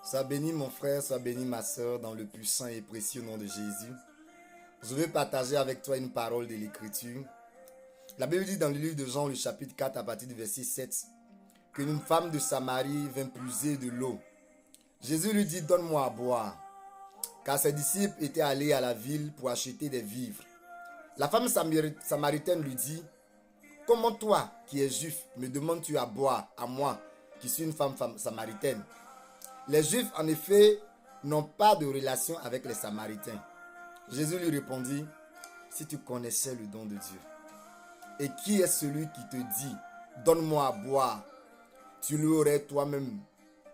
Sois béni mon frère, sois béni ma soeur, dans le puissant et précieux nom de Jésus. Je vais partager avec toi une parole de l'Écriture. La Bible dit dans le livre de Jean, le chapitre 4, à partir du verset 7, qu'une femme de Samarie vint puiser de l'eau. Jésus lui dit, donne-moi à boire, car ses disciples étaient allés à la ville pour acheter des vivres. La femme samaritaine lui dit, comment toi, qui es juif, me demandes-tu à boire, à moi, qui suis une femme samaritaine? Les Juifs, en effet, n'ont pas de relation avec les Samaritains. Jésus lui répondit, si tu connaissais le don de Dieu, et qui est celui qui te dit, donne-moi à boire, tu lui aurais toi-même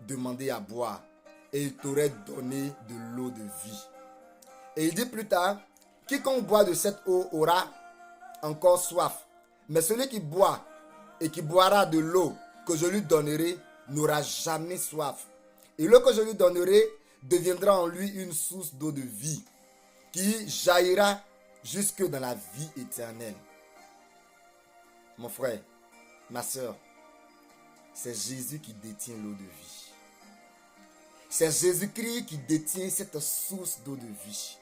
demandé à boire, et il t'aurait donné de l'eau de vie. Et il dit plus tard, quiconque boit de cette eau aura encore soif, mais celui qui boit et qui boira de l'eau que je lui donnerai n'aura jamais soif. Et l'eau que je lui donnerai deviendra en lui une source d'eau de vie qui jaillira jusque dans la vie éternelle. Mon frère, ma soeur, c'est Jésus qui détient l'eau de vie. C'est Jésus-Christ qui détient cette source d'eau de vie.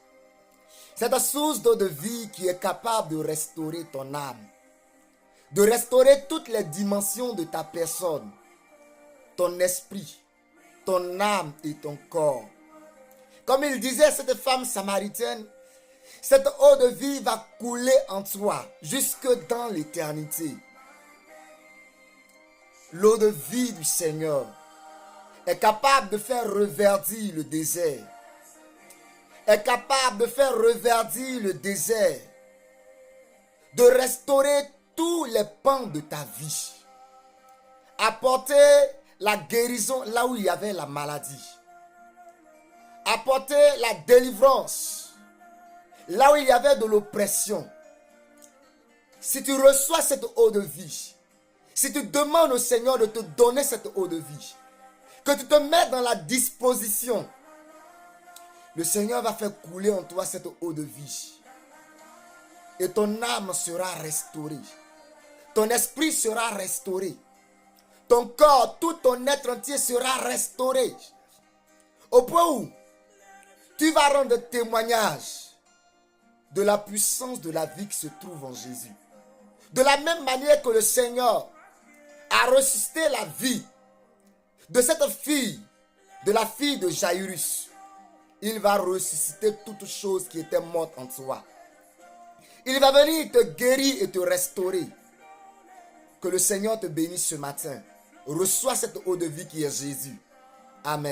Cette source d'eau de vie qui est capable de restaurer ton âme, de restaurer toutes les dimensions de ta personne, ton esprit, ton âme et ton corps. Comme il disait à cette femme samaritaine, cette eau de vie va couler en toi jusque dans l'éternité. L'eau de vie du Seigneur est capable de faire reverdir le désert. Est capable de faire reverdir le désert. De restaurer tous les pans de ta vie. Apporter la guérison là où il y avait la maladie. Apporter la délivrance là où il y avait de l'oppression. Si tu reçois cette eau de vie, si tu demandes au Seigneur de te donner cette eau de vie, que tu te mets dans la disposition, le Seigneur va faire couler en toi cette eau de vie. Et ton âme sera restaurée. Ton esprit sera restauré. Ton corps, tout ton être entier sera restauré. Au point où tu vas rendre témoignage de la puissance de la vie qui se trouve en Jésus. De la même manière que le Seigneur a ressuscité la vie de cette fille, de la fille de Jairus, il va ressusciter toutes choses qui étaient mortes en toi. Il va venir te guérir et te restaurer. Que le Seigneur te bénisse ce matin. Reçois cette eau de vie qui est Jésus. Amen.